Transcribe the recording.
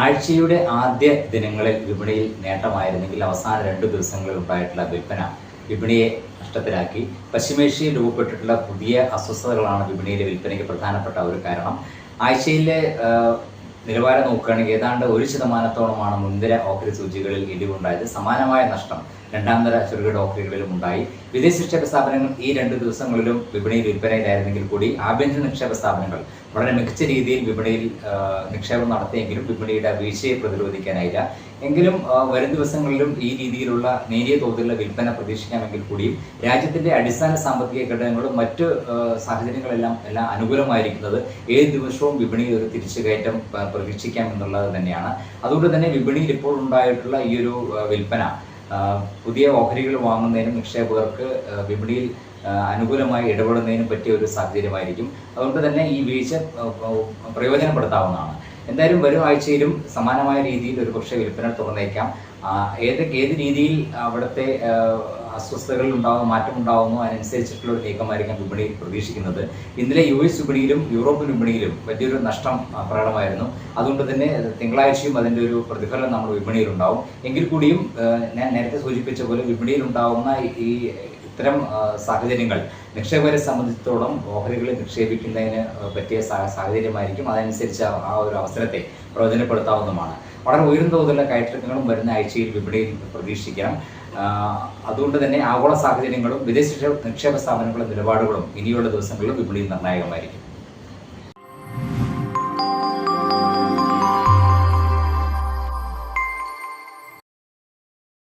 ആഴ്ചയുടെ ആദ്യ ദിനങ്ങളിൽ വിപണിയിൽ നേട്ടമായിരുന്നെങ്കിൽ അവസാന 2 ദിവസങ്ങളിൽ ഉണ്ടായിട്ടുള്ള വിൽപ്പന വിപണിയെ നഷ്ടത്തിലാക്കി. പശ്ചിമേഷ്യയിൽ രൂപപ്പെട്ടിട്ടുള്ള പുതിയ അസ്വസ്ഥതകളാണ് വിപണിയിലെ വിൽപ്പനയ്ക്ക് പ്രധാനപ്പെട്ട ഒരു കാരണം. ആഴ്ചയിലെ നിലവാരം നോക്കുകയാണെങ്കിൽ ഏതാണ്ട് 1% മുൻനിര ഓഹരി സൂചികളിൽ ഇടിവുണ്ടായത്. സമാനമായ നഷ്ടം രണ്ടാംതര ചെറുകിട ഓഹരികളിലും ഉണ്ടായി. വിദേശ നിക്ഷേപ സ്ഥാപനങ്ങൾ ഈ 2 ദിവസങ്ങളിലും വിപണിയിൽ വിൽപ്പനയിലായിരുന്നെങ്കിൽ കൂടി ആഭ്യന്തര നിക്ഷേപ സ്ഥാപനങ്ങൾ വളരെ മികച്ച രീതിയിൽ വിപണിയിൽ നിക്ഷേപം നടത്തിയെങ്കിലും വിപണിയുടെ വീഴ്ചയെ പ്രതിരോധിക്കാനായില്ല. എങ്കിലും വരും ദിവസങ്ങളിലും ഈ രീതിയിലുള്ള നേരിയ തോതിലുള്ള വിൽപ്പന പ്രതീക്ഷിക്കാമെങ്കിൽ കൂടിയും രാജ്യത്തിന്റെ അടിസ്ഥാന സാമ്പത്തിക ഘടകങ്ങളും മറ്റ് സാഹചര്യങ്ങളെല്ലാം അനുകൂലമായിരിക്കുന്നത് ഏത് ദിവസവും വിപണിയിൽ ഒരു തിരിച്ചുകയറ്റം പ്രതീക്ഷിക്കാം എന്നുള്ളത് തന്നെയാണ്. അതുകൊണ്ട് തന്നെ വിപണിയിൽ ഇപ്പോൾ ഉണ്ടായിട്ടുള്ള ഈ ഒരു വിൽപ്പന പുതിയ ഓഹരികൾ വാങ്ങുന്നതിനും നിക്ഷേപകർക്ക് വിപണിയിൽ അനുകൂലമായി ഇടപെടുന്നതിനും പറ്റിയ ഒരു സാഹചര്യമായിരിക്കും. അതുകൊണ്ട് തന്നെ ഈ വീഴ്ച പ്രയോജനപ്പെടുത്താവുന്നതാണ്. എന്തായാലും വരും ആഴ്ചയിലും സമാനമായ രീതിയിൽ ഒരു പക്ഷേ വിൽപ്പന തുറന്നേക്കാം. ഏത് രീതിയിൽ അവിടുത്തെ അസ്വസ്ഥതകൾ ഉണ്ടാകുന്നു, മാറ്റമുണ്ടാകുന്നു, അതിനനുസരിച്ചിട്ടുള്ള ഒരു നീക്കമായിരിക്കാം വിപണിയിൽ പ്രതീക്ഷിക്കുന്നത്. ഇന്നലെ US വിപണിയിലും യൂറോപ്യൻ വിപണിയിലും വലിയൊരു നഷ്ടം പ്രകടമായിരുന്നു. അതുകൊണ്ട് തന്നെ തിങ്കളാഴ്ചയും അതിൻ്റെ ഒരു പ്രതിഫലനം നമ്മുടെ വിപണിയിൽ ഉണ്ടാവും. എങ്കിൽ കൂടിയും ഞാൻ നേരത്തെ സൂചിപ്പിച്ച പോലെ വിപണിയിൽ ഉണ്ടാകുന്ന ഇത്തരം സാഹചര്യങ്ങൾ നിക്ഷേപകരെ സംബന്ധിച്ചിടത്തോളം ഓഹരികളിൽ നിക്ഷേപിക്കുന്നതിന് പറ്റിയ സാഹചര്യമായിരിക്കും. അതനുസരിച്ച് ആ ഒരു അവസരത്തെ പ്രയോജനപ്പെടുത്താവുന്നതുമാണ്. വളരെ ഉയർന്ന തോതിലുള്ള കയറ്റിറക്കങ്ങളും വരുന്ന ആഴ്ചയിൽ വിപണിയിൽ പ്രതീക്ഷിക്കാം. അതുകൊണ്ട് തന്നെ ആഗോള സാഹചര്യങ്ങളും വിദേശ നിക്ഷേപ സ്ഥാപനങ്ങളുടെ നിലപാടുകളും ഇനിയുള്ള ദിവസങ്ങളിലും വിപണിയിൽ നിർണായകമായിരിക്കും.